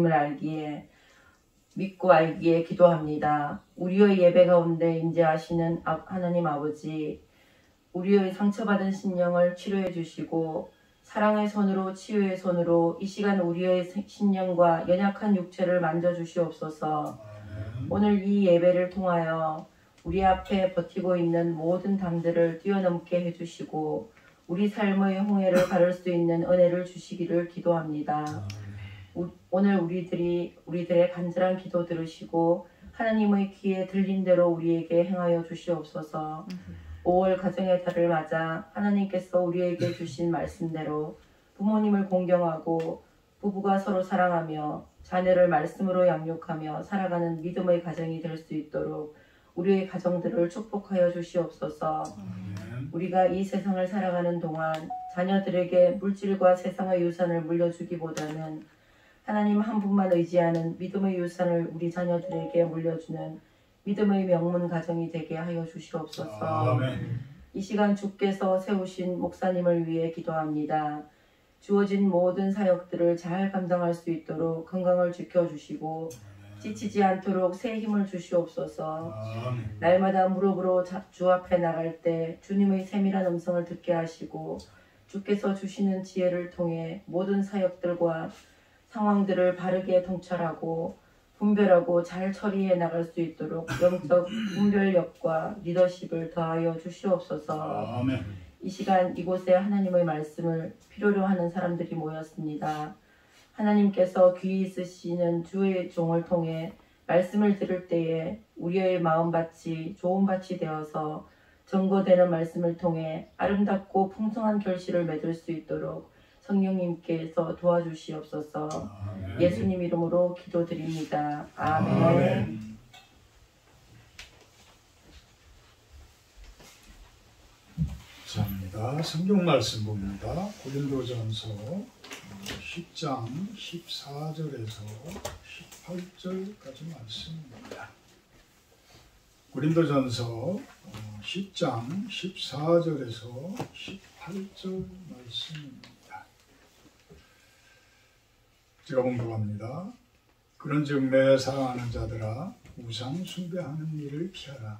주님을 알기에 믿고 알기에 기도합니다. 우리의 예배 가운데 임재하시는 하나님 아버지, 우리의 상처받은 심령을 치료해 주시고 사랑의 손으로 치유의 손으로 이 시간 우리의 심령과 연약한 육체를 만져주시옵소서. 오늘 이 예배를 통하여 우리 앞에 버티고 있는 모든 담들을 뛰어넘게 해주시고 우리 삶의 홍해를 가를 수 있는 은혜를 주시기를 기도합니다. 오늘 우리들의 간절한 기도 들으시고 하나님의 귀에 들린 대로 우리에게 행하여 주시옵소서. 5월 가정의 달을 맞아 하나님께서 우리에게 주신 말씀대로 부모님을 공경하고 부부가 서로 사랑하며 자녀를 말씀으로 양육하며 살아가는 믿음의 가정이 될 수 있도록 우리의 가정들을 축복하여 주시옵소서. 우리가 이 세상을 살아가는 동안 자녀들에게 물질과 세상의 유산을 물려주기보다는 하나님 한 분만 의지하는 믿음의 유산을 우리 자녀들에게 물려주는 믿음의 명문 가정이 되게 하여 주시옵소서. 아멘. 이 시간 주께서 세우신 목사님을 위해 기도합니다. 주어진 모든 사역들을 잘 감당할 수 있도록 건강을 지켜주시고 지치지 않도록 새 힘을 주시옵소서. 아멘. 날마다 무릎으로 주 앞에 나갈 때 주님의 세밀한 음성을 듣게 하시고 주께서 주시는 지혜를 통해 모든 사역들과 상황들을 바르게 통찰하고 분별하고 잘 처리해 나갈 수 있도록 영적 분별력과 리더십을 더하여 주시옵소서. 아멘. 이 시간 이곳에 하나님의 말씀을 필요로 하는 사람들이 모였습니다. 하나님께서 귀 있으시는 주의 종을 통해 말씀을 들을 때에 우리의 마음밭이 좋은 밭이 되어서 증거되는 말씀을 통해 아름답고 풍성한 결실을 맺을 수 있도록 성령님께서 도와주시옵소서. 아멘. 예수님 이름으로 기도드립니다. 아멘. 아멘. 감사합니다. 성경 말씀 봅니다. 고린도전서 10장 14절에서 18절까지 말씀입니다. 고린도전서 10장 14절에서 18절 말씀입니다. 제가 봉독합니다. 그런즉 내 사랑하는 자들아 우상 숭배하는 일을 피하라.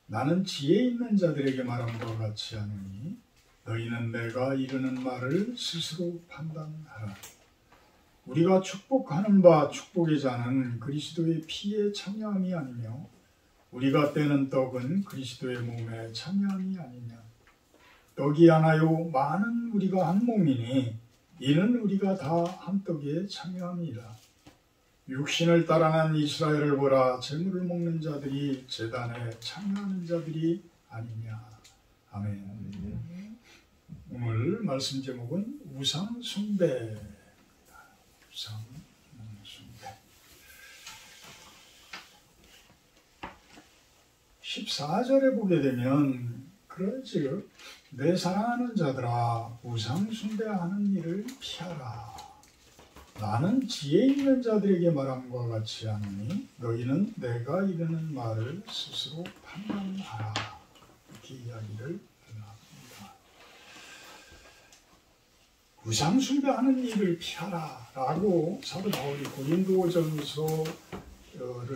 나는 지혜 있는 자들에게 말한 것과 같이 하노니 너희는 내가 이르는 말을 스스로 판단하라. 우리가 축복하는 바 축복의 자는 그리스도의 피에 참여함이 아니며 우리가 떼는 떡은 그리스도의 몸에 참여함이 아니냐. 떡이 하나요 많은 우리가 한 몸이니 이는 우리가 다 한 떡에 참여함이라. 육신을 따라난 이스라엘을 보라. 제물을 먹는 자들이 제단에 참여하는 자들이 아니냐. 아멘. 오늘 말씀 제목은 우상 숭배입니다. 우상 숭배. 14절에 보게 되면 그런즉 내 사랑하는 자들아 우상 숭배하는 일을 피하라. 나는 지혜 있는 자들에게 말한 것과 같이 하노니 너희는 내가 이르는 말을 스스로 판단하라. 이렇게 이야기를 합니다. 우상 숭배하는 일을 피하라 라고 사도 바울이 고린도전서를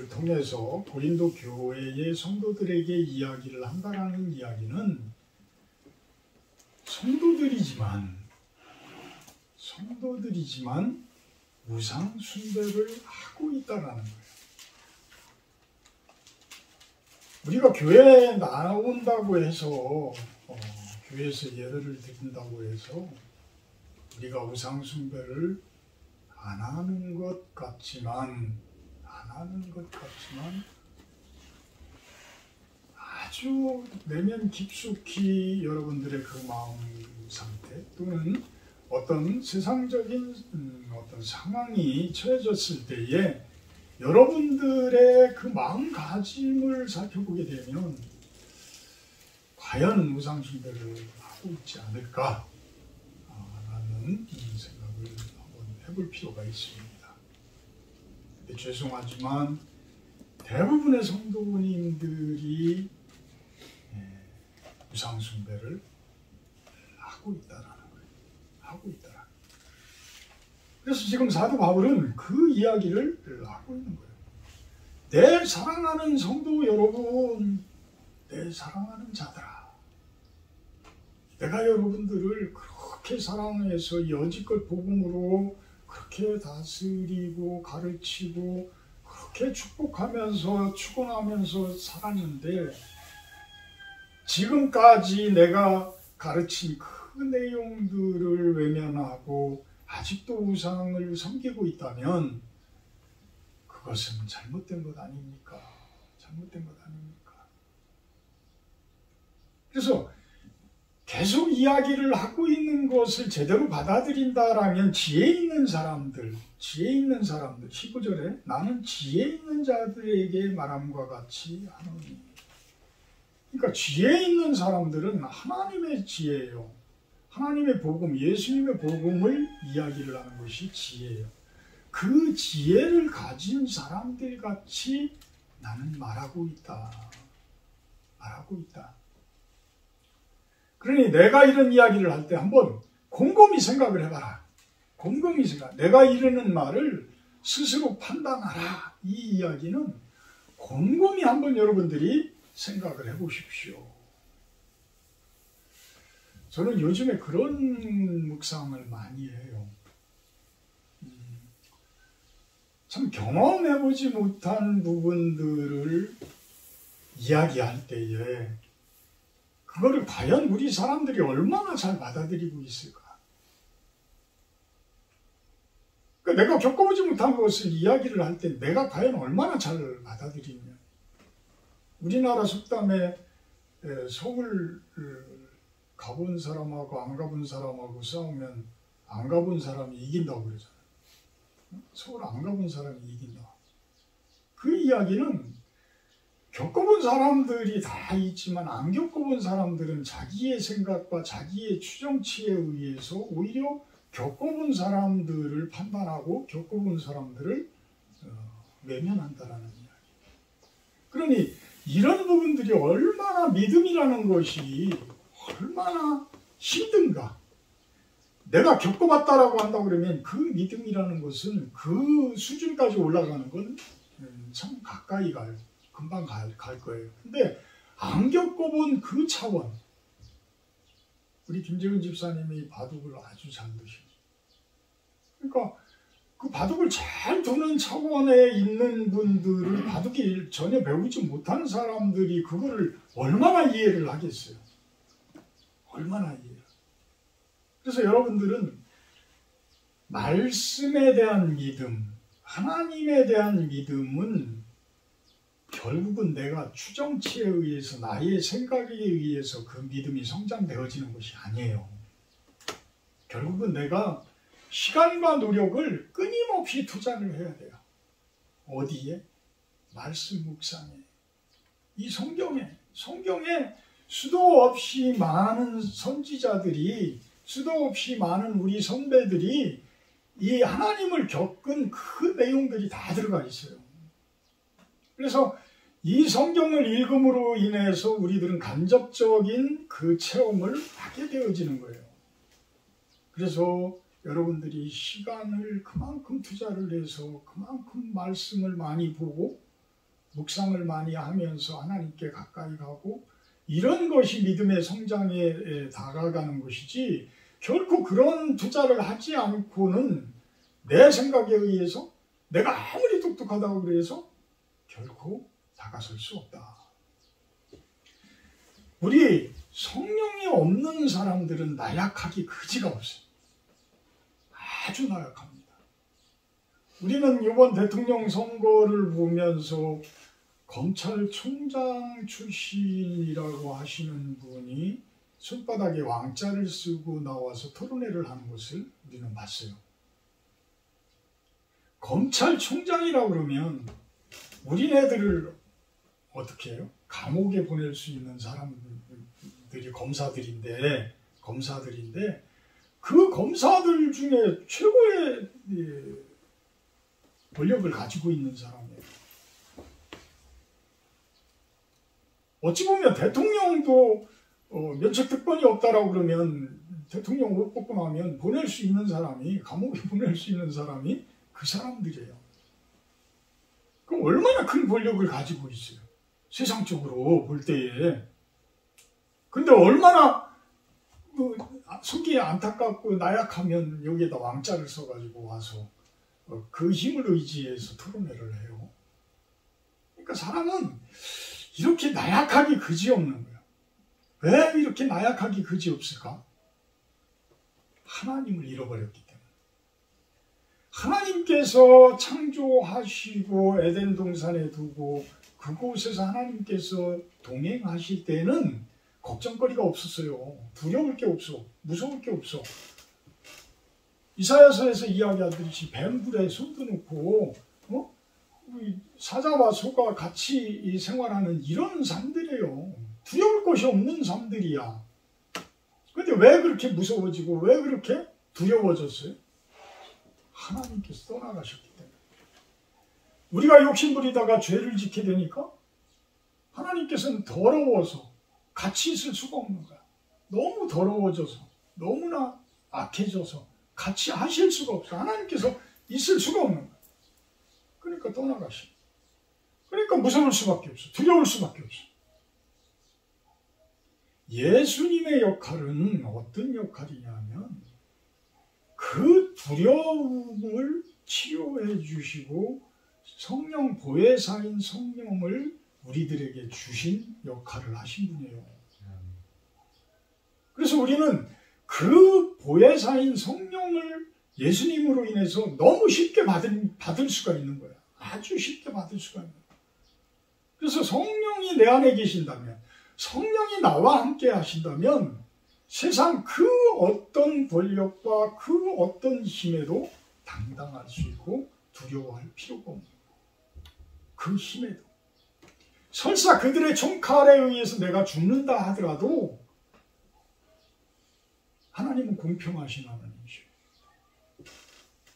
통해서 고린도 교회의 성도들에게 이야기를 한다라는 이야기는 성도들이지만 우상 숭배를 하고 있다라는 거예요. 우리가 교회에 나온다고 해서 교회에서 예배를 드린다고 해서 우리가 우상 숭배를 안 하는 것 같지만 아주 내면 깊숙이 여러분들의 그 마음 상태 또는 어떤 세상적인 어떤 상황이 처해졌을 때에 여러분들의 그 마음가짐을 살펴보게 되면 과연 우상 숭배를 하고 있지 않을까 라는 생각을 한번 해볼 필요가 있습니다. 근데 죄송하지만 대부분의 성도님들이 우상 숭배를 하고 있다라는 거예요. 하고 있다라. 그래서 지금 사도 바울은 그 이야기를 하고 있는 거예요. 내 사랑하는 성도 여러분, 내 사랑하는 자들아, 내가 여러분들을 그렇게 사랑해서 여지껏 복음으로 그렇게 다스리고 가르치고 그렇게 축복하면서 축원하면서 살았는데, 지금까지 내가 가르친 그 내용들을 외면하고 아직도 우상을 섬기고 있다면 그것은 잘못된 것 아닙니까? 잘못된 것 아닙니까? 그래서 계속 이야기를 하고 있는 것을 제대로 받아들인다라면 지혜 있는 사람들 19절에 나는 지혜 있는 자들에게 말함과 같이 하노니. 그러니까 지혜 있는 사람들은 하나님의 지혜예요. 하나님의 복음, 예수님의 복음을 이야기를 하는 것이 지혜예요. 그 지혜를 가진 사람들 같이 나는 말하고 있다. 말하고 있다. 그러니 내가 이런 이야기를 할 때 한번 곰곰이 생각을 해봐라. 곰곰이 생각. 내가 이르는 말을 스스로 판단하라. 이 이야기는 곰곰이 한번 여러분들이 생각을 해보십시오. 저는 요즘에 그런 묵상을 많이 해요. 참 경험해보지 못한 부분들을 이야기할 때에 그거를 과연 우리 사람들이 얼마나 잘 받아들이고 있을까? 그러니까 내가 겪어보지 못한 것을 이야기를 할 때 내가 과연 얼마나 잘 받아들이냐. 우리나라 속담에 서울 가본 사람하고 안 가본 사람하고 싸우면 안 가본 사람이 이긴다고 그러잖아요. 서울 안 가본 사람이 이긴다. 그 이야기는 겪어본 사람들이 다 있지만 안 겪어본 사람들은 자기의 생각과 자기의 추정치에 의해서 오히려 겪어본 사람들을 판단하고 겪어본 사람들을 외면한다라는 이야기. 그러니 이런 부분들이 얼마나 믿음이라는 것이 얼마나 힘든가. 내가 겪어봤다라고 한다고 그러면 그 믿음이라는 것은 그 수준까지 올라가는 건 참 가까이 가요. 금방 갈 거예요. 근데 안 겪어본 그 차원, 우리 김재훈 집사님이 바둑을 아주 잘 두시죠. 그러니까 그 바둑을 잘 두는 차원에 있는 분들을 바둑이 전혀 배우지 못하는 사람들이 그거를 얼마나 이해를 하겠어요. 얼마나 이해를. 그래서 여러분들은 말씀에 대한 믿음, 하나님에 대한 믿음은 결국은 내가 추정치에 의해서 나의 생각에 의해서 그 믿음이 성장되어지는 것이 아니에요. 결국은 내가 시간과 노력을 끊임없이 투자를 해야 돼요. 어디에? 말씀 묵상에. 이 성경에 수도 없이 많은 선지자들이, 수도 없이 많은 우리 선배들이 이 하나님을 겪은 그 내용들이 다 들어가 있어요. 그래서 이 성경을 읽음으로 인해서 우리들은 간접적인 그 체험을 하게 되어지는 거예요. 그래서 여러분들이 시간을 그만큼 투자를 해서 그만큼 말씀을 많이 보고 묵상을 많이 하면서 하나님께 가까이 가고 이런 것이 믿음의 성장에 다가가는 것이지, 결코 그런 투자를 하지 않고는 내 생각에 의해서 내가 아무리 똑똑하다고 그래서 결코 다가설 수 없다. 우리 성령이 없는 사람들은 나약하기 그지가 없어요. 아주 나약합니다. 우리는 이번 대통령 선거를 보면서 검찰총장 출신이라고 하시는 분이 손바닥에 왕자를 쓰고 나와서 토론회를 하는 것을 우리는 봤어요. 검찰총장이라고 그러면 우리네들을 어떻게 해요? 감옥에 보낼 수 있는 사람들이 검사들인데 그 검사들 중에 최고의 권력을 가지고 있는 사람이에요. 어찌 보면 대통령도 면책 특권이 없다라고 그러면 대통령 옷 벗고 나면 보낼 수 있는 사람이, 감옥에 보낼 수 있는 사람이 그 사람들이에요. 그럼 얼마나 큰 권력을 가지고 있어요. 세상적으로 볼 때에. 근데 얼마나 속이 안타깝고 나약하면 여기에다 왕자를 써가지고 와서 그 힘을 의지해서 토론회를 해요. 그러니까 사람은 이렇게 나약하기 그지없는 거야. 왜 이렇게 나약하기 그지없을까? 하나님을 잃어버렸기 때문에. 하나님께서 창조하시고 에덴 동산에 두고 그곳에서 하나님께서 동행하실 때는 걱정거리가 없었어요. 두려울 게 없어. 무서울 게 없어. 이사야서에서 이야기하듯이 뱀굴에 손도 놓고 사자와 소가 같이 생활하는 이런 삶들이에요. 두려울 것이 없는 삶들이야. 근데 왜 그렇게 무서워지고 왜 그렇게 두려워졌어요? 하나님께서 떠나가셨기 때문에. 우리가 욕심부리다가 죄를 짓게 되니까 하나님께서는 더러워서 같이 있을 수가 없는 거야. 너무 더러워져서, 너무나 악해져서 같이 하실 수가 없어. 하나님께서 있을 수가 없는 거야. 그러니까 떠나가시. 그러니까 무서울 수밖에 없어. 두려울 수밖에 없어. 예수님의 역할은 어떤 역할이냐면 그 두려움을 치료해 주시고 성령 보혜사인 성령을 우리들에게 주신 역할을 하신 분이에요. 그래서 우리는 그 보혜사인 성령을 예수님으로 인해서 너무 쉽게 받을 수가 있는 거야. 아주 쉽게 받을 수가 있는 거야. 그래서 성령이 내 안에 계신다면, 성령이 나와 함께 하신다면 세상 그 어떤 권력과 그 어떤 힘에도 당당할 수 있고 두려워할 필요가 없는 거야. 그 힘에도. 설사 그들의 총칼에 의해서 내가 죽는다 하더라도 하나님은 공평하신 하나님이시오.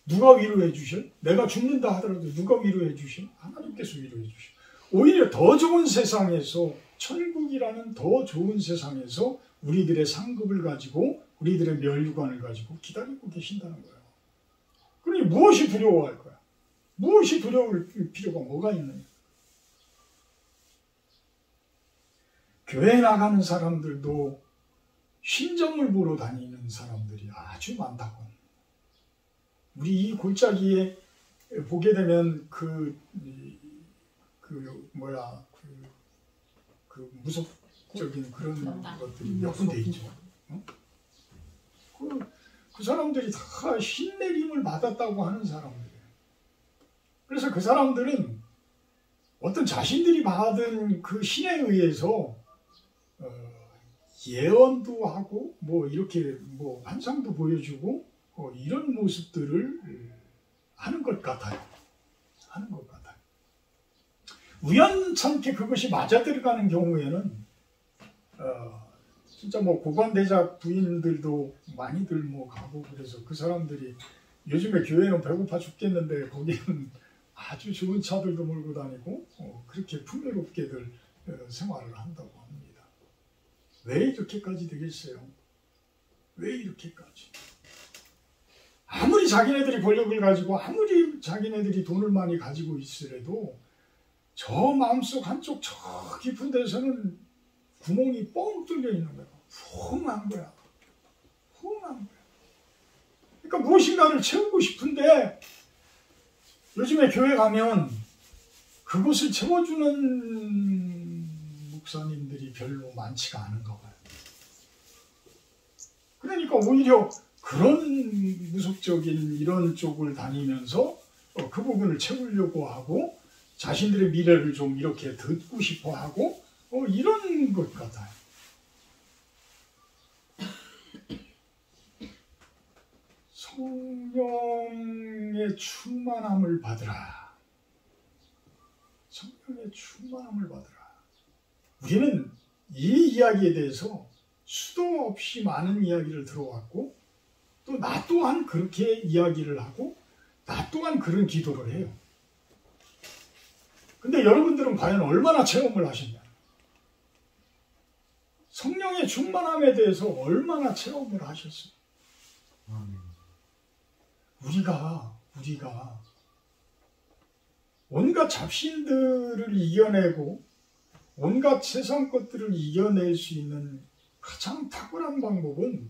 누가 위로해 주셔? 내가 죽는다 하더라도 누가 위로해 주셔? 하나님께서 위로해 주셔. 오히려 더 좋은 세상에서, 천국이라는 더 좋은 세상에서 우리들의 상급을 가지고 우리들의 멸류관을 가지고 기다리고 계신다는 거예요. 그러니 무엇이 두려워할 거야? 무엇이 두려울 필요가 뭐가 있느냐? 교회 나가는 사람들도 신정을 보러 다니는 사람들이 아주 많다고. 우리 이 골짜기에 보게 되면 그 무속적인 그런 것들이 몇 군데 있죠. 그 사람들이 다 신내림을 받았다고 하는 사람들이에요. 그래서 그 사람들은 어떤 자신들이 받은 그 신에 의해서 예언도 하고 이렇게 환상도 보여주고 이런 모습들을 하는 것 같아요. 하는 것 같아요. 우연찮게 그것이 맞아 들어가는 경우에는 진짜 고관대작 부인들도 많이들 가고 그래서 그 사람들이 요즘에 교회는 배고파 죽겠는데 거기는 아주 좋은 차들도 몰고 다니고 그렇게 풍요롭게들 생활을 한다고 합니다. 왜 이렇게까지 되겠어요? 왜 이렇게까지? 아무리 자기네들이 권력을 가지고 아무리 자기네들이 돈을 많이 가지고 있으래도 저 마음속 한쪽 저 깊은 데서는 구멍이 뻥 뚫려 있는 거야. 훅한 거야. 훅한 거야. 그러니까 무엇인가를 채우고 싶은데 요즘에 교회 가면 그것을 채워주는 목사님들이 별로 많지가 않은가 봐요. 그러니까 오히려 그런 무속적인 이런 쪽을 다니면서 그 부분을 채우려고 하고 자신들의 미래를 좀 이렇게 듣고 싶어 하고 이런 것 같아요. 성령의 충만함을 받으라. 성령의 충만함을 받으라. 우리는 이 이야기에 대해서 수도 없이 많은 이야기를 들어왔고 또 나 또한 그렇게 이야기를 하고 나 또한 그런 기도를 해요. 근데 여러분들은 과연 얼마나 체험을 하셨냐? 성령의 충만함에 대해서 얼마나 체험을 하셨어요. 우리가 온갖 잡신들을 이겨내고 온갖 세상 것들을 이겨낼 수 있는 가장 탁월한 방법은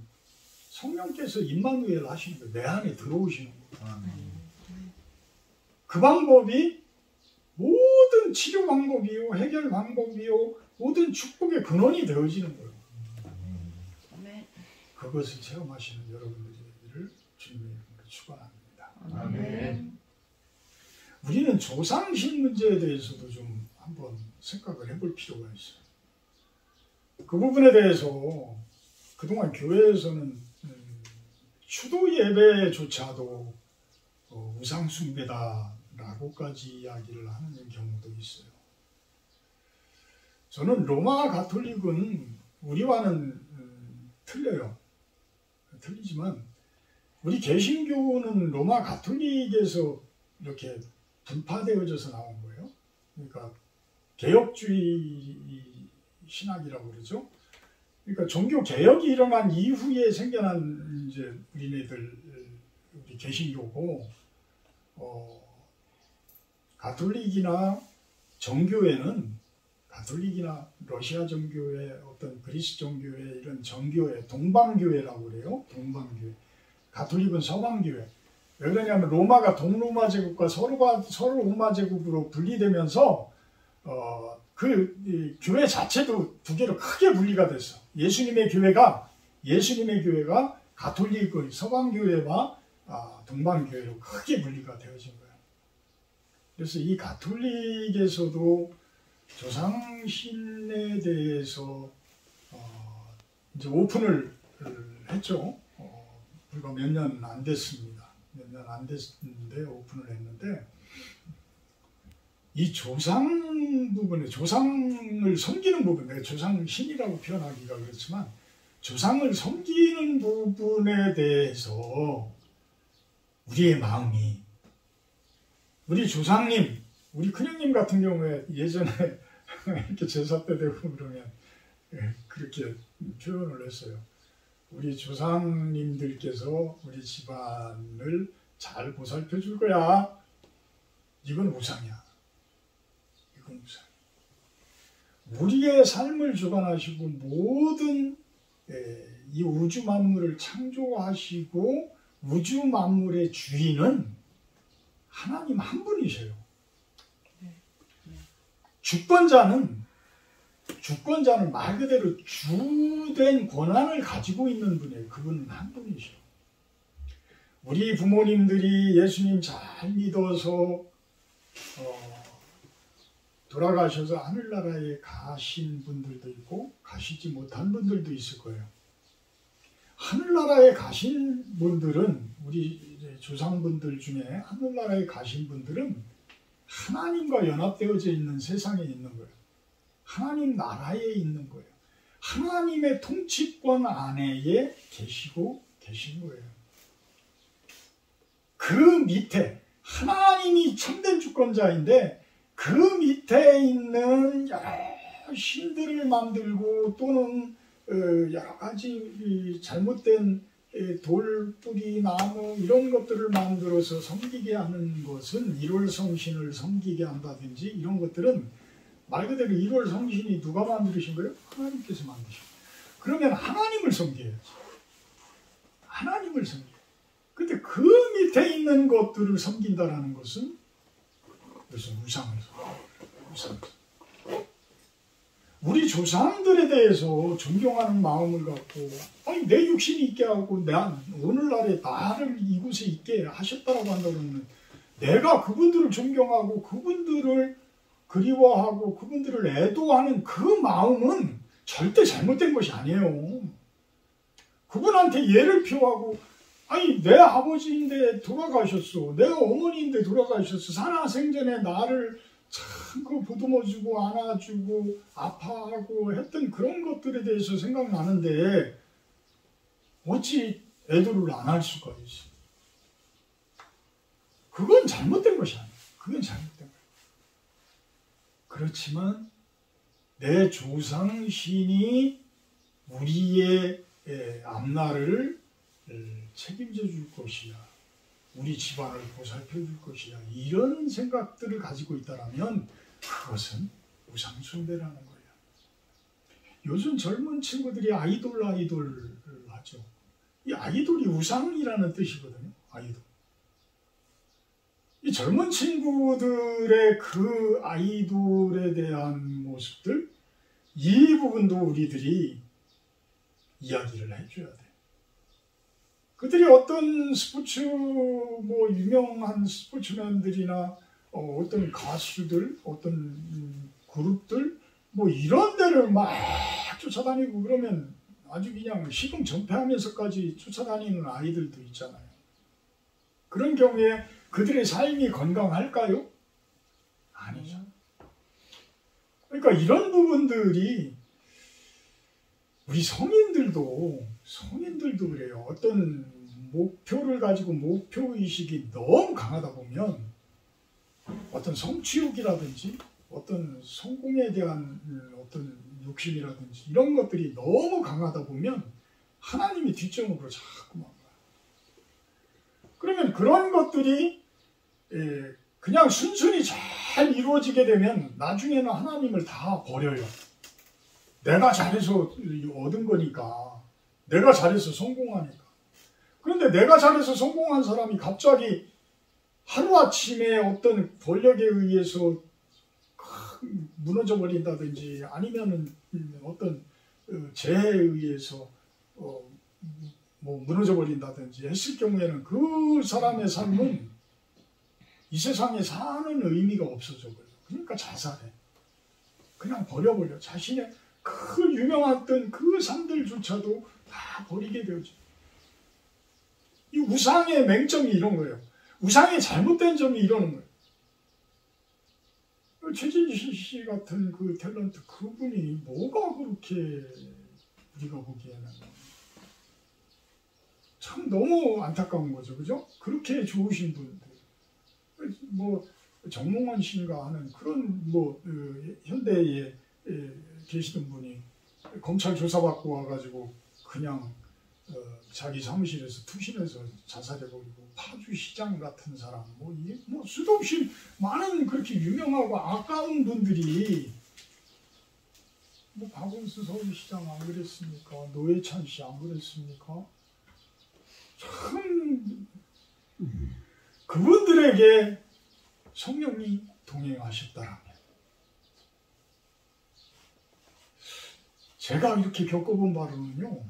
성령께서 임마누엘 하시는 거예요. 내 안에 들어오시는 거예요. 그 방법이 모든 치료 방법이요, 해결 방법이요, 모든 축복의 근원이 되어지는 거예요. 그것을 체험하시는 여러분들을 주님의 이름으로 축원합니다. 아멘. 우리는 조상신 문제에 대해서도 좀 한번 생각을 해볼 필요가 있어요. 그 부분에 대해서 그동안 교회에서는 추도 예배조차도 우상 숭배다라고까지 이야기를 하는 경우도 있어요. 저는 로마 가톨릭은 우리와는 틀려요. 틀리지만 우리 개신교는 로마 가톨릭에서 이렇게 분파되어져서 나온 거예요. 그러니까 개혁주의 신학이라고 그러죠. 그러니까 종교 개혁이 일어난 이후에 생겨난 이제 우리네들 우리 개신교고, 가톨릭이나 정교회는 가톨릭이나 러시아 정교회, 어떤 그리스 정교회 이런 정교회, 동방교회라고 그래요. 동방교회. 가톨릭은 서방교회. 왜 그러냐면 로마가 동로마 제국과 서로마 제국으로 분리되면서 그 교회 자체도 두 개로 크게 분리가 됐어. 예수님의 교회가 가톨릭의 서방교회와 동방교회로 크게 분리가 되어진 거예요. 그래서 이 가톨릭에서도 조상신에 대해서 이제 오픈을 했죠. 불과 몇 년 안 됐습니다. 몇 년 안 됐는데 오픈을 했는데, 이 조상 부분에, 조상을 섬기는 부분, 내가 조상신이라고 표현하기가 그렇지만 조상을 섬기는 부분에 대해서 우리의 마음이, 우리 조상님, 우리 큰형님 같은 경우에 예전에 이렇게 제사 때 되고 그러면 그렇게 표현을 했어요. 우리 조상님들께서 우리 집안을 잘 보살펴 줄 거야. 이건 우상이야. 이건 우상. 우리의 삶을 주관하시고 모든 이 우주 만물을 창조하시고 우주 만물의 주인은 하나님 한 분이셔요. 주권자는 말 그대로 주된 권한을 가지고 있는 분이에요. 그분은 한 분이셔요. 우리 부모님들이 예수님 잘 믿어서 돌아가셔서 하늘나라에 가신 분들도 있고 가시지 못한 분들도 있을 거예요. 하늘나라에 가신 분들은, 우리 조상분들 중에 하늘나라에 가신 분들은 하나님과 연합되어져 있는 세상에 있는 거예요. 하나님 나라에 있는 거예요. 하나님의 통치권 안에 계시고 계신 거예요. 그 밑에 하나님이 참된 주권자인데 그 밑에 있는 여러 신들을 만들고 또는 여러 가지 잘못된 돌뿌리, 나무 이런 것들을 만들어서 섬기게 하는 것은, 일월성신을 섬기게 한다든지 이런 것들은 말 그대로 일월성신이 누가 만드신 거예요? 하나님께서 만드신 거예요. 그러면 하나님을 섬겨야지. 하나님을 섬겨요. 근데 그 밑에 있는 것들을 섬긴다라는 것은 무슨 우상을 섬겨요. 우리 조상들에 대해서 존경하는 마음을 갖고, 아니 내 육신이 있게 하고 오늘날에 나를 이곳에 있게 하셨다라고 한다면 내가 그분들을 존경하고 그분들을 그리워하고 그분들을 애도하는 그 마음은 절대 잘못된 것이 아니에요. 그분한테 예를 표하고, 아니 내 아버지인데 돌아가셨어, 내 어머니인데 돌아가셨어, 살아생전에 나를 참 그 보듬어주고 안아주고 아파하고 했던 그런 것들에 대해서 생각나는데 어찌 애도를 안 할 수가 있어? 그건 잘못된 것이 아니에요. 그건 잘못된 거예요. 그렇지만 내 조상신이 우리의 앞날을 책임져 줄 것이야. 우리 집안을 보살펴 줄 것이야. 이런 생각들을 가지고 있다면 그것은 우상숭배라는 거예요. 요즘 젊은 친구들이 아이돌을 하죠. 이 아이돌이 우상이라는 뜻이거든요. 아이돌. 이 젊은 친구들의 그 아이돌에 대한 모습들, 이 부분도 우리들이 이야기를 해줘야 돼. 그들이 어떤 스포츠, 유명한 스포츠맨들이나 어떤 가수들, 어떤 그룹들, 이런 데를 막 쫓아다니고 그러면 아주 그냥 시궁전폐하면서까지 쫓아다니는 아이들도 있잖아요. 그런 경우에 그들의 삶이 건강할까요? 아니죠. 그러니까 이런 부분들이 우리 성인들도 그래요. 어떤 목표를 가지고 목표의식이 너무 강하다 보면 어떤 성취욕이라든지 어떤 성공에 대한 어떤 욕심이라든지 이런 것들이 너무 강하다 보면 하나님이 뒷전으로 자꾸만 가요. 그러면 그런 것들이 그냥 순순히 잘 이루어지게 되면 나중에는 하나님을 다 버려요. 내가 잘해서 얻은 거니까. 내가 잘해서 성공하니까. 그런데 내가 잘해서 성공한 사람이 갑자기 하루아침에 어떤 권력에 의해서 무너져 버린다든지 아니면은 어떤 재해에 의해서 무너져 버린다든지 했을 경우에는 그 사람의 삶은 이 세상에 사는 의미가 없어져 버려요. 그러니까 자살해. 그냥 버려버려. 자신의 그 유명했던 그 삶들조차도 다 버리게 되죠. 이 우상의 맹점이 이런 거예요. 우상의 잘못된 점이 이러는 거예요. 최진실 씨 같은 그 탤런트, 그분이 뭐가 그렇게 우리가 보기에는 참 너무 안타까운 거죠. 그죠? 그렇게 좋으신 분들. 정몽원 씨인가 하는 그런 현대에 계시던 분이 검찰 조사받고 와가지고 그냥 자기 사무실에서 투신해서 자살해버리고, 파주시장 같은 사람, 수도 없이 많은 그렇게 유명하고 아까운 분들이 박원순 서울시장 안 그랬습니까? 노회찬 씨 안 그랬습니까? 참 그분들에게 성령이 동행하셨다라면, 제가 이렇게 겪어본 바로는요,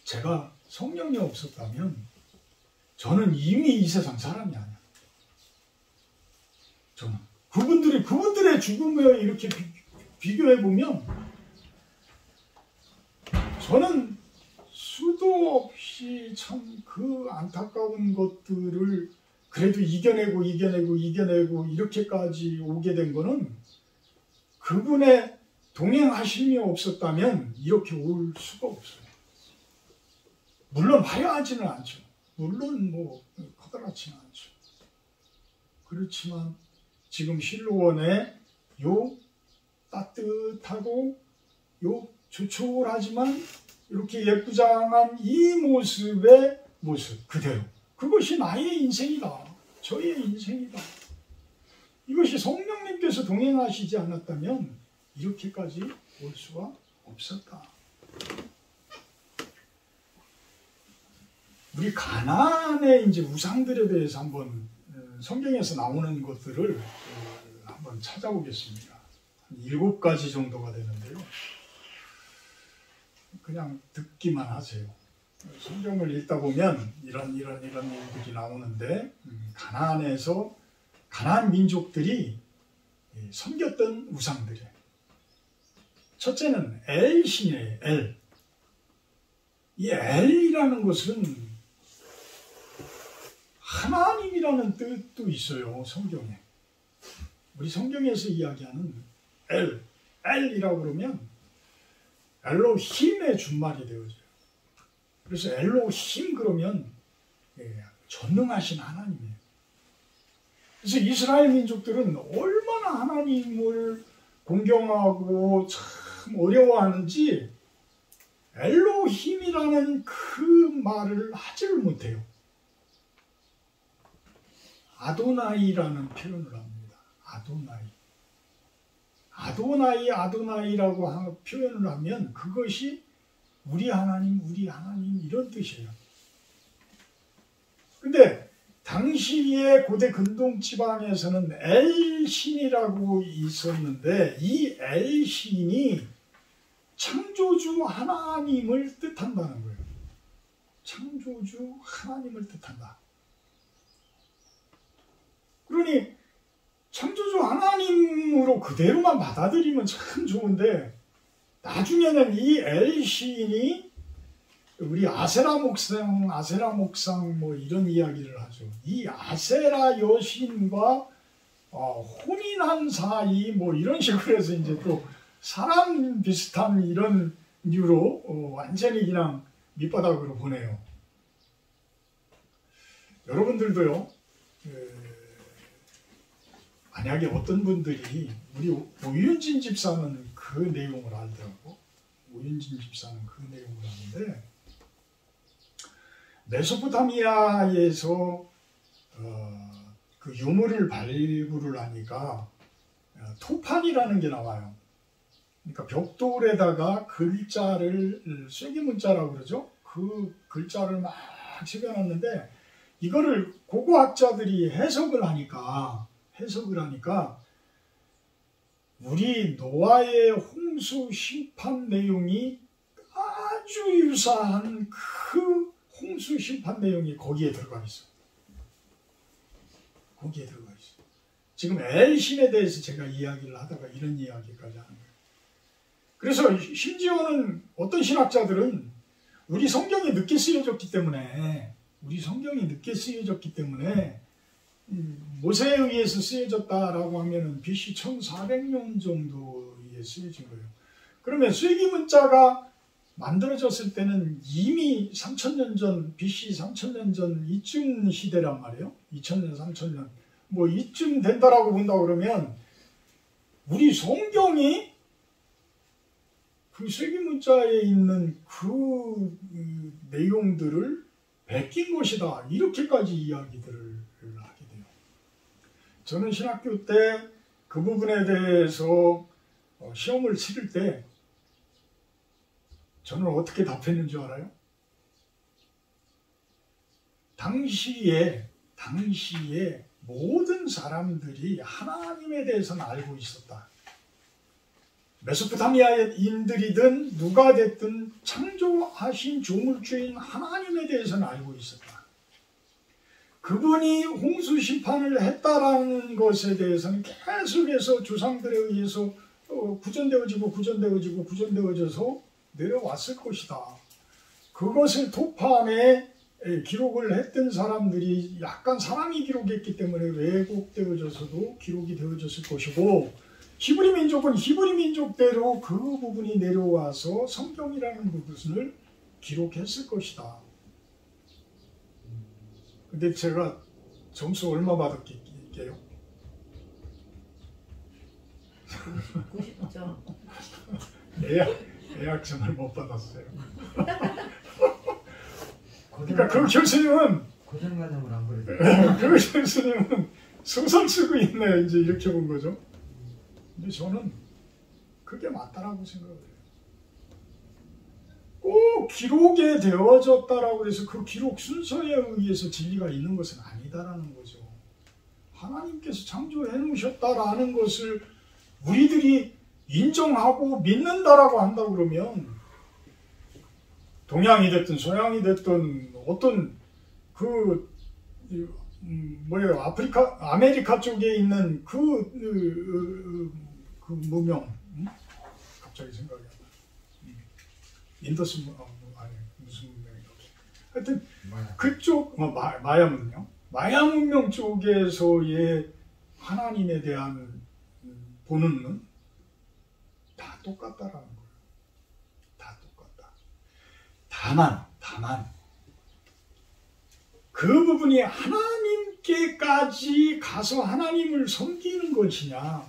제가 성령이 없었다면 저는 이미 이 세상 사람이 아니야. 저는 그분들의 죽음에 이렇게 비교해보면 저는 수도 없이 참 그 안타까운 것들을 그래도 이겨내고 이렇게까지 오게 된 거는 그분의 동행하심이 없었다면 이렇게 올 수가 없어요. 물론 화려하지는 않죠. 물론 커다랗지는 않죠. 그렇지만 지금 실로원의 요 따뜻하고 요 조촐하지만 이렇게 예쁘장한 이 모습의 모습 그대로, 그것이 나의 인생이다. 저의 인생이다. 이것이 성령님께서 동행하시지 않았다면 이렇게까지 올 수가 없었다. 우리 가나안의 이제 우상들에 대해서 한번 성경에서 나오는 것들을 한번 찾아보겠습니다. 한 7가지 정도가 되는데요. 그냥 듣기만 하세요. 성경을 읽다 보면 이런 일들이 나오는데, 가나안에서 가나안 민족들이 섬겼던 우상들이에요. 첫째는 엘신이에요. 엘. 이 엘이라는 것은 하나님이라는 뜻도 있어요. 성경에. 우리 성경에서 이야기하는 엘이라고 그러면 엘로힘의 준말이 되어져요. 그래서 엘로힘 그러면 전능하신 하나님이에요. 그래서 이스라엘 민족들은 얼마나 하나님을 공경하고 참 어려워하는지 엘로힘이라는 그 말을 하지를 못해요. 아도나이라는 표현을 합니다. 아도나이라고 표현을 하면 그것이 우리 하나님 이런 뜻이에요. 근데 당시에 고대 근동 지방에서는 엘신이라고 있었는데 이 엘신이 창조주 하나님을 뜻한다는 거예요. 창조주 하나님을 뜻한다. 그러니 창조주 하나님으로 그대로만 받아들이면 참 좋은데 나중에는 이 엘신이 우리 아세라 목상 뭐 이런 이야기를 하죠. 이 아세라 여신과 혼인한 사이 뭐 이런 식으로 해서 이제 또 사람 비슷한 이런 이유로 완전히 그냥 밑바닥으로 보내요. 여러분들도요. 만약에 어떤 분들이 우리 오윤진 집사는 그 내용을 알더라고. 오윤진 집사는 그 내용을 아는데 메소포타미아에서 그 유물을 발굴을 하니까 토판이라는 게 나와요. 그러니까 벽돌에다가 글자를 쐐기문자라고 그러죠. 그 글자를 막 새겨놨는데 이거를 고고학자들이 해석을 하니까 우리 노아의 홍수 심판 내용이 아주 유사한 그 홍수 심판 내용이 거기에 들어가 있어. 지금 엘신에 대해서 제가 이야기를 하다가 이런 이야기까지 하는 거예요. 그래서 심지어는 어떤 신학자들은 우리 성경이 늦게 쓰여졌기 때문에 모세에 의해서 쓰여졌다라고 하면은 BC 1400년 정도에 쓰여진 거예요. 그러면 쐐기문자가 만들어졌을 때는 이미 3000년 전, BC 3000년 전 이쯤 시대란 말이에요. 2000년, 3000년. 뭐 이쯤 된다라고 본다 그러면 우리 성경이 그 쐐기문자에 있는 그 내용들을 베낀 것이다. 이렇게까지 이야기들을 하게 돼요. 저는 신학교 때 그 부분에 대해서 시험을 치를 때 저는 어떻게 답했는 줄 알아요? 당시에 모든 사람들이 하나님에 대해서는 알고 있었다. 메소포타미아인들이든 누가 됐든 창조하신 조물주인 하나님에 대해서는 알고 있었다. 그분이 홍수 심판을 했다라는 것에 대해서는 계속해서 조상들에 의해서 구전되어져서 내려왔을 것이다. 그것을 토판에 기록을 했던 사람들이 약간 사람이 기록했기 때문에 왜곡되어져서도 기록이 되어졌을 것이고 히브리 민족은 히브리 민족대로 그 부분이 내려와서 성경이라는 부분을 기록했을 것이다. 근데 제가 점수 얼마 받았게요? 90점. 예약점을 못 받았어요. 그러니까 그 교수님은 고정관념을 안 그래도 그 교수님은 소설 쓰고 있네 이제 이렇게 본 거죠. 근데 저는 그게 맞다라고 생각을 해요. 꼭 기록에 되어졌다라고 해서 그 기록 순서에 의해서 진리가 있는 것은 아니다라는 거죠. 하나님께서 창조해 놓으셨다라는 것을 우리들이 인정하고 믿는다라고 한다 그러면 동양이 됐든 서양이 됐든 어떤 그 아메리카 쪽에 있는 그 문명 갑자기 생각이 안 나. 인더스 무슨 문명이라고. 하여튼 그쪽 마야 문명, 마야 문명 쪽에서의 하나님에 대한 보는 눈 다 똑같다라는 거예요. 다 똑같다. 다만 그 부분이 하나님께까지 가서 하나님을 섬기는 것이냐,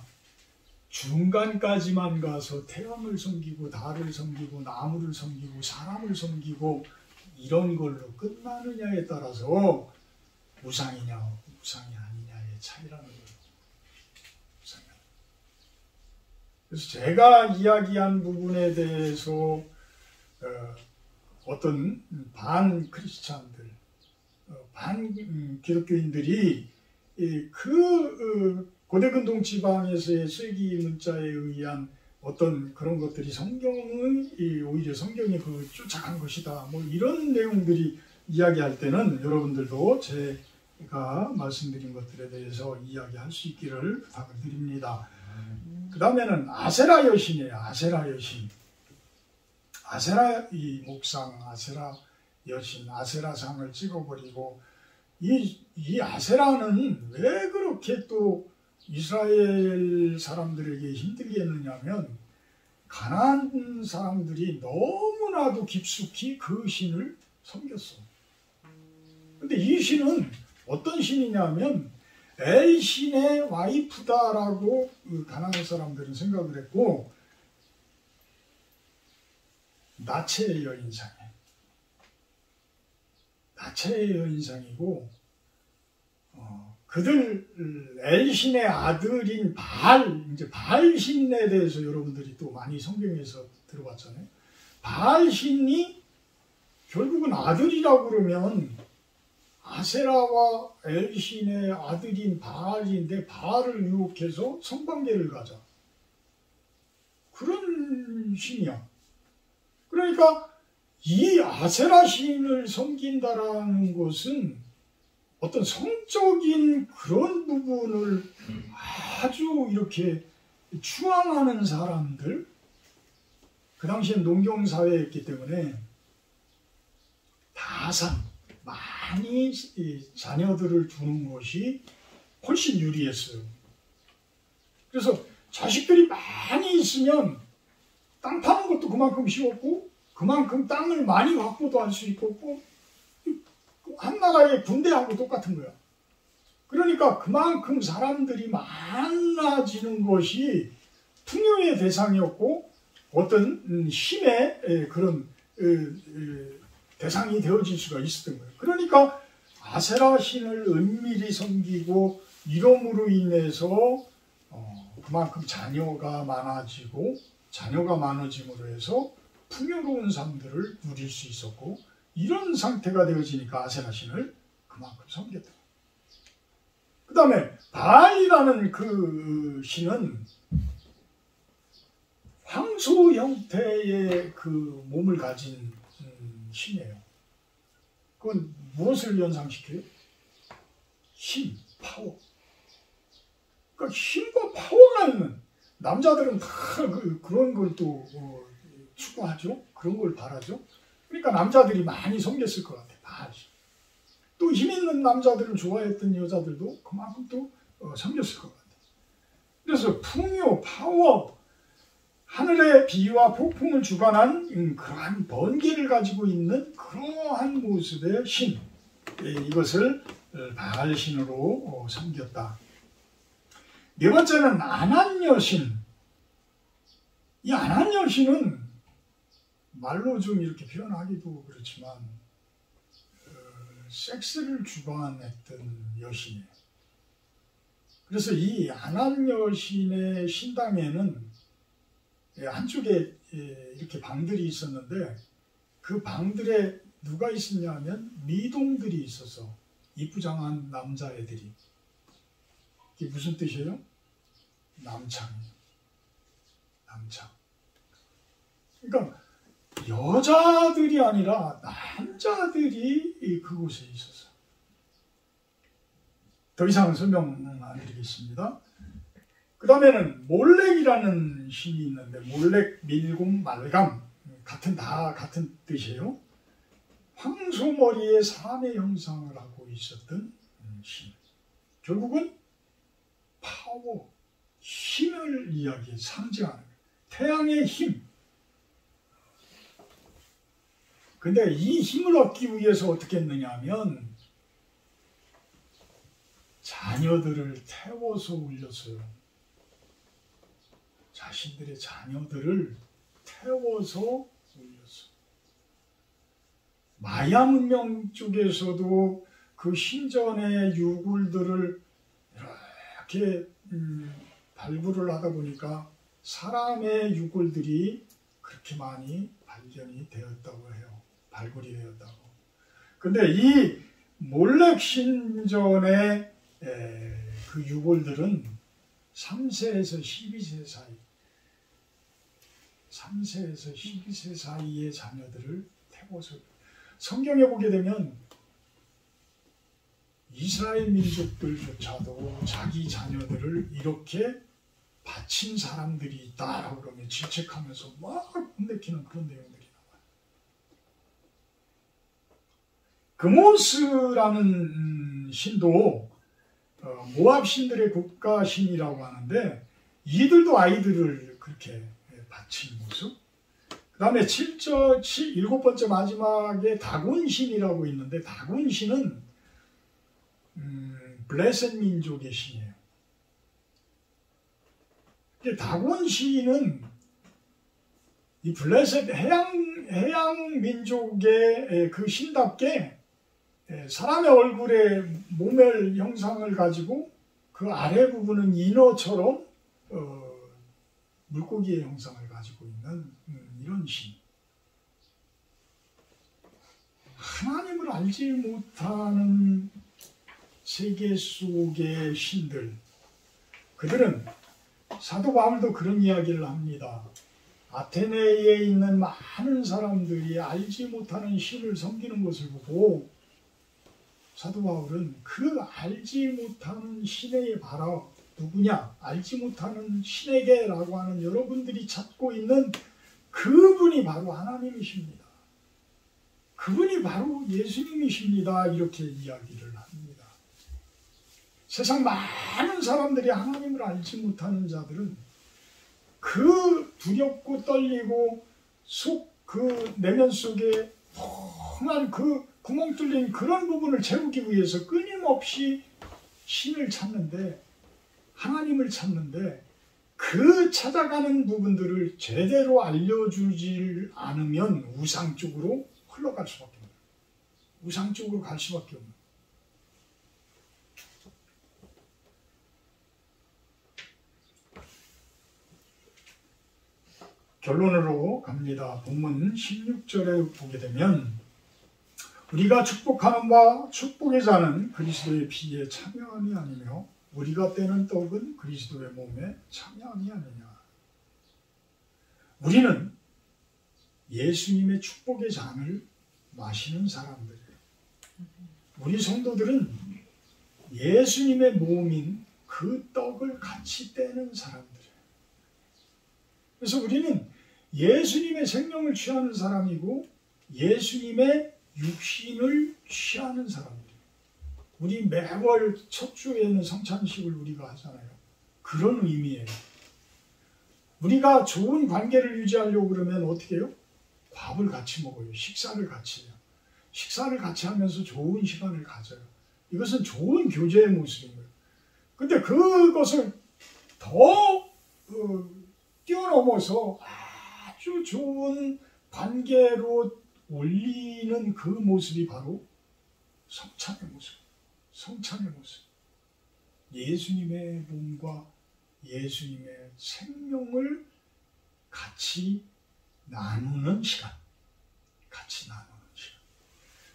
중간까지만 가서 태양을 섬기고 달을 섬기고 나무를 섬기고 사람을 섬기고 이런 걸로 끝나느냐에 따라서 우상이냐 우상이 아니냐의 차이라는 거예요. 그래서 제가 이야기한 부분에 대해서 어떤 반 크리스찬들, 반 기독교인들이 그 고대근동 지방에서의 쐐기 문자에 의한 어떤 그런 것들이 성경의 오히려 성경이 그 쫓아간 것이다. 뭐 이런 내용들이 이야기할 때는 여러분들도 제가 말씀드린 것들에 대해서 이야기할 수 있기를 부탁을 드립니다. 그 다음에는 아세라 여신이에요. 아세라 여신. 아세라 이 목상, 아세라 여신, 아세라상을 찍어버리고 이 아세라는 왜 그렇게 또 이스라엘 사람들에게 힘들게 했느냐면 가나안 사람들이 너무나도 깊숙이 그 신을 섬겼어. 근데 이 신은 어떤 신이냐면 엘신의 와이프다라고 가나안 사람들은 생각을 했고 나체의 여인상이고 그들 엘신의 아들인 이제 바알 신에 대해서 여러분들이 또 많이 성경에서 들어봤잖아요. 바알 신이 결국은 아들이라고 그러면 아세라와 엘신의 아들인 바알인데 바알을 유혹해서 성관계를 가자. 그런 신이야. 그러니까 이 아세라 신을 섬긴다라는 것은 어떤 성적인 그런 부분을 아주 이렇게 추앙하는 사람들, 그 당시엔 농경사회였기 때문에 다산, 많이 자녀들을 두는 것이 훨씬 유리했어요. 그래서 자식들이 많이 있으면 땅 파는 것도 그만큼 쉬웠고 그만큼 땅을 많이 확보도 할 수 있고 한 나라의 군대하고 똑같은 거야. 그러니까 그만큼 사람들이 많아지는 것이 풍요의 대상이었고 어떤 힘의 그런 대상이 되어질 수가 있었던 거예요. 그러니까 아세라 신을 은밀히 섬기고 이름으로 인해서 그만큼 자녀가 많아지고 자녀가 많아짐으로 해서 풍요로운 삶들을 누릴 수 있었고 이런 상태가 되어지니까 아세라 신을 그만큼 섬겼다. 그 다음에 바알이라는 그 신은 황소 형태의 그 몸을 가진 신이에요. 그건 무엇을 연상시켜요? 힘, 파워. 그러니까 힘과 파워가 있는 남자들은 다 그런 걸 또 추구하죠. 그런 걸 바라죠. 그러니까 남자들이 많이 섬겼을 것 같아요. 또 힘 있는 남자들을 좋아했던 여자들도 그만큼 또 섬겼을 것 같아요. 그래서 풍요, 파워, 하늘의 비와 폭풍을 주관한 그러한 번개를 가지고 있는 그러한 모습의 신, 이것을 바알 신으로 섬겼다. 네 번째는 아난여신. 이 아난여신은 말로 좀 이렇게 표현하기도 그렇지만 섹스를 주관했던 여신이에요. 그래서 이 아난여신의 신당에는 한쪽에 이렇게 방들이 있었는데 그 방들에 누가 있었냐면 미동들이 있어서 이쁘장한 남자애들이. 이게 무슨 뜻이에요? 남창이에요. 남창. 그러니까 여자들이 아니라 남자들이 그곳에 있었어요. 더 이상 설명 안 드리겠습니다. 그 다음에는 몰렉이라는 신이 있는데 몰렉, 밀곰, 말감 다 같은 뜻이에요. 황소머리에 사람의 형상을 하고 있었던 신. 결국은 파워, 힘을 상징하는 거예요. 태양의 힘. 근데 이 힘을 얻기 위해서 어떻게 했느냐 하면 자녀들을 태워서 올렸어요. 자신들의 자녀들을 태워서 올렸어. 마야 문명 쪽에서도 그 신전의 유골들을 이렇게 발굴을 하다 보니까 사람의 유골들이 그렇게 많이 발견이 되었다고 해요. 발굴이 되었다고. 근데 이 몰렉 신전의 그 유골들은 3세에서 12세 사이, 3세에서 12세 사이의 자녀들을 태워서, 성경에 보게 되면 이스라엘 민족들조차도 자기 자녀들을 이렇게 바친 사람들이 있다라고 그러면 질책하면서 막 혼내키는 그런 내용들이 나와요. 그모스라는 신도 모압 신들의 국가 신이라고 하는데, 이들도 아이들을 그렇게 바친 모습. 그 다음에 7번째 마지막에 다곤 신이라고 있는데, 다곤 신은 블레셋 민족의 신이에요. 다곤 신은 이 블레셋 해양 민족의 그 신답게 사람의 얼굴에 모멸 형상을 가지고 그 아래 부분은 인어처럼 물고기의 형상을 가지고 있는 이런 신. 하나님을 알지 못하는 세계 속의 신들, 그들은 사도 바울도 그런 이야기를 합니다. 아테네에 있는 많은 사람들이 알지 못하는 신을 섬기는 것을 보고 사도 바울은 그 알지 못하는 신에 바라 누구냐? 알지 못하는 신에게라고 하는 여러분들이 찾고 있는 그분이 바로 하나님이십니다. 그분이 바로 예수님이십니다. 이렇게 이야기를 합니다. 세상 많은 사람들이 하나님을 알지 못하는 자들은 그 두렵고 떨리고 그 내면 속에 험한 그 구멍 뚫린 그런 부분을 채우기 위해서 끊임없이 신을 찾는데, 하나님을 찾는데, 그 찾아가는 부분들을 제대로 알려주질 않으면 우상 쪽으로 흘러갈 수밖에 없는, 우상 쪽으로 갈 수밖에 없는. 결론으로 갑니다. 본문 16절에 보게 되면, 우리가 축복하는 바 축복의 자는 그리스도의 피에 참여함이 아니며 우리가 떼는 떡은 그리스도의 몸에 참여함이 아니냐. 우리는 예수님의 축복의 잔을 마시는 사람들이에요. 우리 성도들은 예수님의 몸인 그 떡을 같이 떼는 사람들이에요. 그래서 우리는 예수님의 생명을 취하는 사람이고 예수님의 육신을 취하는 사람들이에요. 우리 매월 첫 주에는 성찬식을 우리가 하잖아요. 그런 의미예요. 우리가 좋은 관계를 유지하려고 그러면 어떻게 해요? 밥을 같이 먹어요. 식사를 같이 해요. 식사를 같이 하면서 좋은 시간을 가져요. 이것은 좋은 교제의 모습인 거예요. 근데 그것을 더 뛰어넘어서 아주 좋은 관계로 올리는 그 모습이 바로 성찬의 모습. 성찬의 모습. 예수님의 몸과 예수님의 생명을 같이 나누는 시간. 같이 나누는 시간.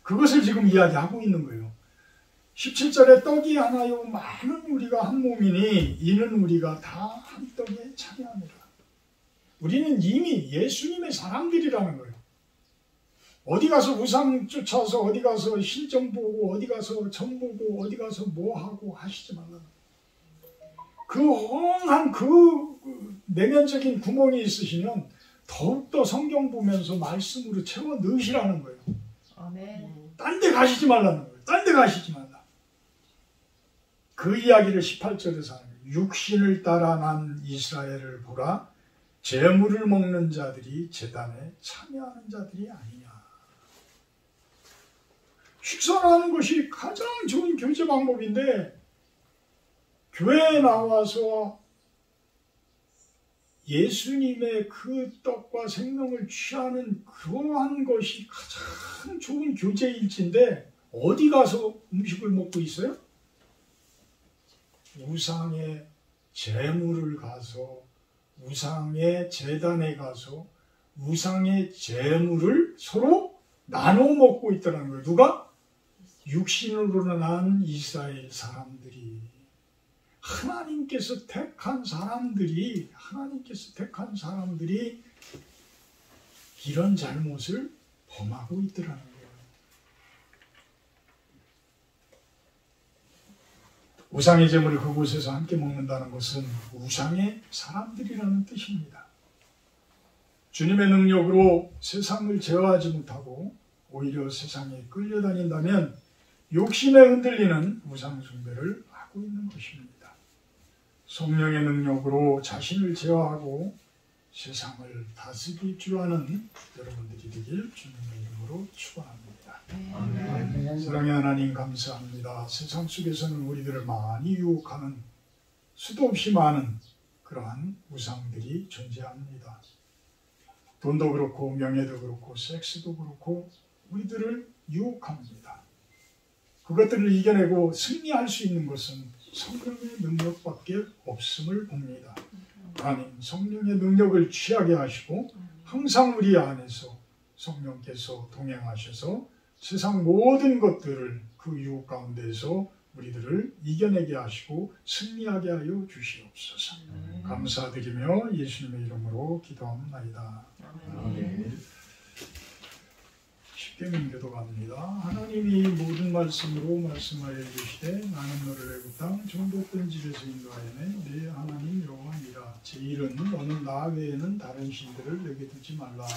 그것을 지금 이야기하고 있는 거예요. 17절에 떡이 하나요 많은 우리가 한 몸이니 이는 우리가 다 한 떡에 참여하니라. 우리는 이미 예수님의 사람들이라는 거예요. 어디 가서 우상 쫓아서 어디 가서 신점 보고 어디 가서 점 보고 어디 가서 뭐 하고 하시지 말라. 그 험한 그 내면적인 구멍이 있으시면 더욱더 성경 보면서 말씀으로 채워 넣으시라는 거예요. 아멘. 딴 데 가시지 말라는 거예요. 딴 데 가시지 말라. 그 이야기를 18절에서 하는 거예요. 육신을 따라 난 이스라엘을 보라. 재물을 먹는 자들이 제단에 참여하는 자들이 아니냐. 식사를 하는 것이 가장 좋은 교제 방법인데 교회에 나와서 예수님의 그 떡과 생명을 취하는 그러한 것이 가장 좋은 교제일진데 어디 가서 음식을 먹고 있어요? 우상의 제물을 가서, 우상의 제단에 가서 우상의 제물을 서로 나눠 먹고 있다는 거예요. 누가? 육신으로 난 이스라엘 사람들이, 하나님께서 택한 사람들이 이런 잘못을 범하고 있더라는 거예요. 우상의 제물을 그곳에서 함께 먹는다는 것은 우상의 사람들이라는 뜻입니다. 주님의 능력으로 세상을 제어하지 못하고 오히려 세상에 끌려다닌다면 욕심에 흔들리는 우상 숭배를 하고 있는 것입니다. 성령의 능력으로 자신을 제어하고 세상을 다스릴 줄 아는 여러분들이 되길 주님의 이름으로 축원합니다. 사랑의 하나님, 감사합니다. 세상 속에서는 우리들을 많이 유혹하는 수도 없이 많은 그러한 우상들이 존재합니다. 돈도 그렇고 명예도 그렇고 섹스도 그렇고 우리들을 유혹합니다. 그것들을 이겨내고 승리할 수 있는 것은 성령의 능력밖에 없음을 봅니다. 하나님, 성령의 능력을 취하게 하시고 항상 우리 안에서 성령께서 동행하셔서 세상 모든 것들을 그 유혹 가운데에서 우리들을 이겨내게 하시고 승리하게 하여 주시옵소서. 감사드리며 예수님의 이름으로 기도합니다. 아멘. 십계명 기도갑니다. 하나님이 모든 말씀으로 말씀하여 주시되 나는 너를 애굽 땅 정복된 집에서 인도하여내 네 하나님 여호와니라. 제1은 너는 나 외에는 다른 신들을 내게 두지 말라.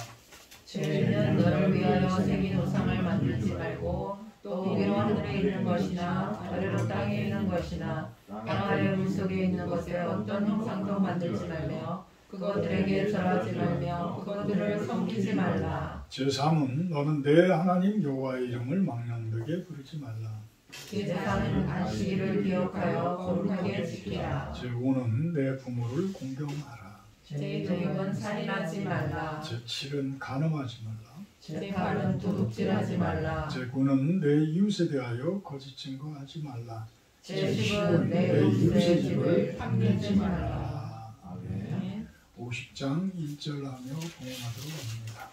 죄는 너를 위하여 생긴 우상을 만들지 말고 또 위로 하늘에 있는 것이나 아래로 땅에 있는 것이나 땅 아래 물속에 있는 것에 어떤 형상도 만들지 말며 그것들에게 절하지 말며 그것들을 섬기지 말라. 제3은 너는 내 하나님 여호와의 이름을 망령되게 부르지 말라. 제4는 안식일을 기억하여 거룩하게 지키라. 제5는 내 부모를 공경하라. 제6은 살인하지 말라. 제7은 간음하지 말라. 제8은 도둑질하지 말라. 제9는 내 이웃에 대하여 거짓 증거하지 말라. 제10은 내 이웃의 집을 탐내지 말라. 아멘. 50장 1절 하며 봉헌하도록 합니다.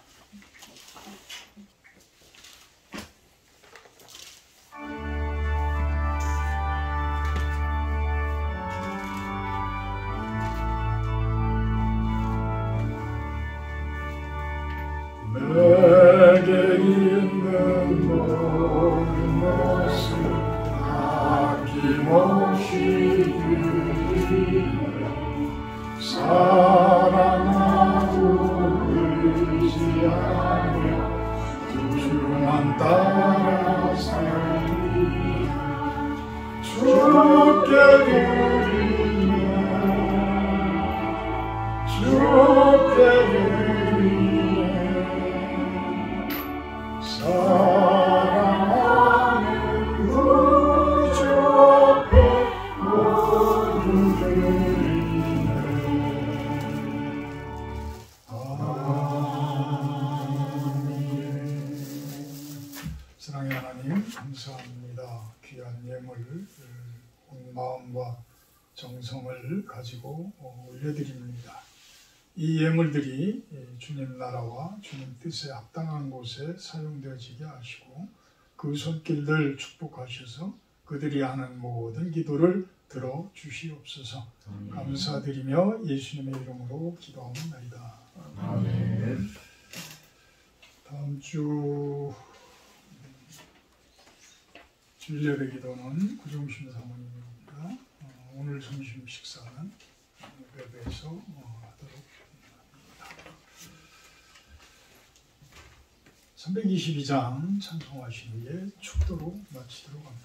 내게 있는 모든 것을 아낌없이 드리네. 사랑하고 의지하며 주만 따라 살리 주께 드리네. 주께 드리네. 사랑하는 우주 앞에 모두 드리네. 사랑의 하나님, 감사합니다. 귀한 예물 온 마음과 정성을 가지고 올려드립니다. 이 예물들이 주님 나라와 주님 뜻에 합당한 곳에 사용되어지게 하시고 그 손길들 축복하셔서 그들이 하는 모든 기도를 들어주시옵소서. 감사드리며 예수님의 이름으로 기도합니다. 아멘. 다음 주 주일예배 기도는 구종신 사모님입니다. 오늘 점심 식사는 예배에서 하도록 322장 찬송하신 후에 축도로 마치도록 합니다.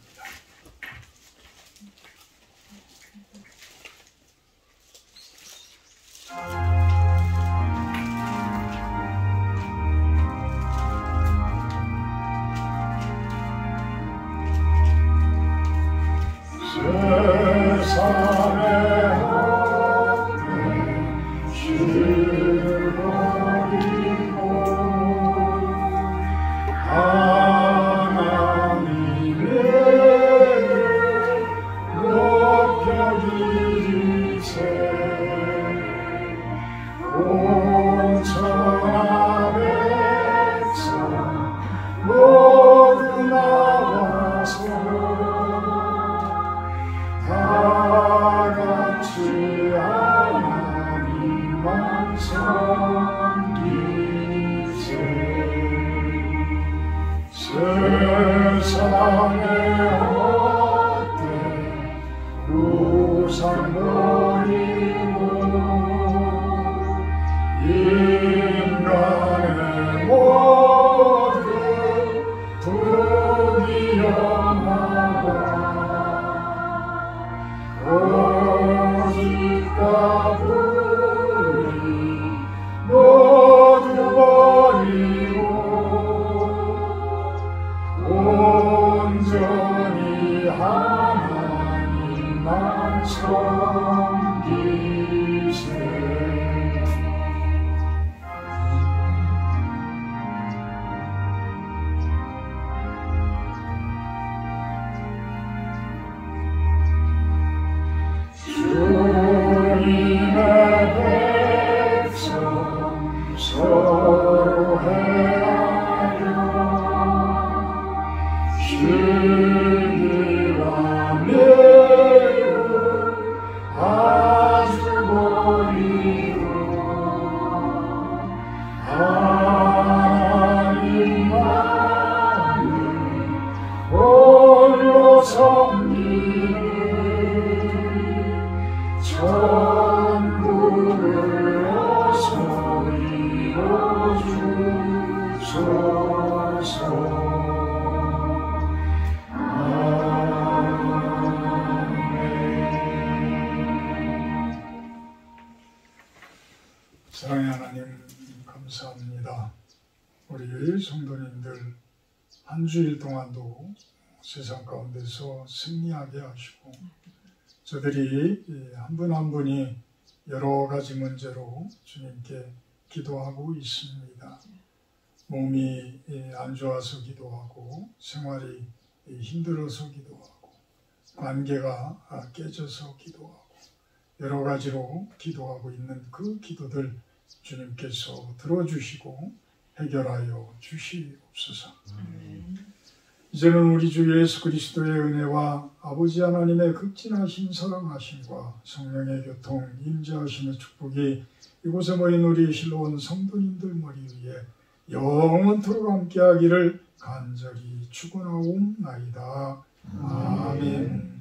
세상에 없는 주 같이 하나님만 섬기세. 세상의 헛된 우상 버리고 인간의 모든 부귀영화와 거짓과 불의 모두 버리고 온전히 하나님만 섬기세. 주님의 백성 서로 헤아려 시기와 매우 아주 버리고 하나님만을 홀로 섬기는 천국을 어서 이뤄주소서. 사랑의 하나님, 감사합니다. 우리 성도님들 한 주일 동안도 세상 가운데서 승리하게 하시고, 저들이 한 분 한 분이 여러 가지 문제로 주님께 기도하고 있습니다. 몸이 안 좋아서 기도하고, 생활이 힘들어서 기도하고, 관계가 깨져서 기도하고, 여러 가지로 기도하고 있는 그 기도들 주님께서 들어주시고 해결하여 주시옵소서. 이제는 우리 주 예수 그리스도의 은혜와 아버지 하나님의 극진하신 사랑하심과 성령의 교통 임재하심의 축복이 이곳에 모인 우리 실로온 성도님들 머리 위에 영원토록 함께하기를 간절히 축원하옵나이다. 아멘.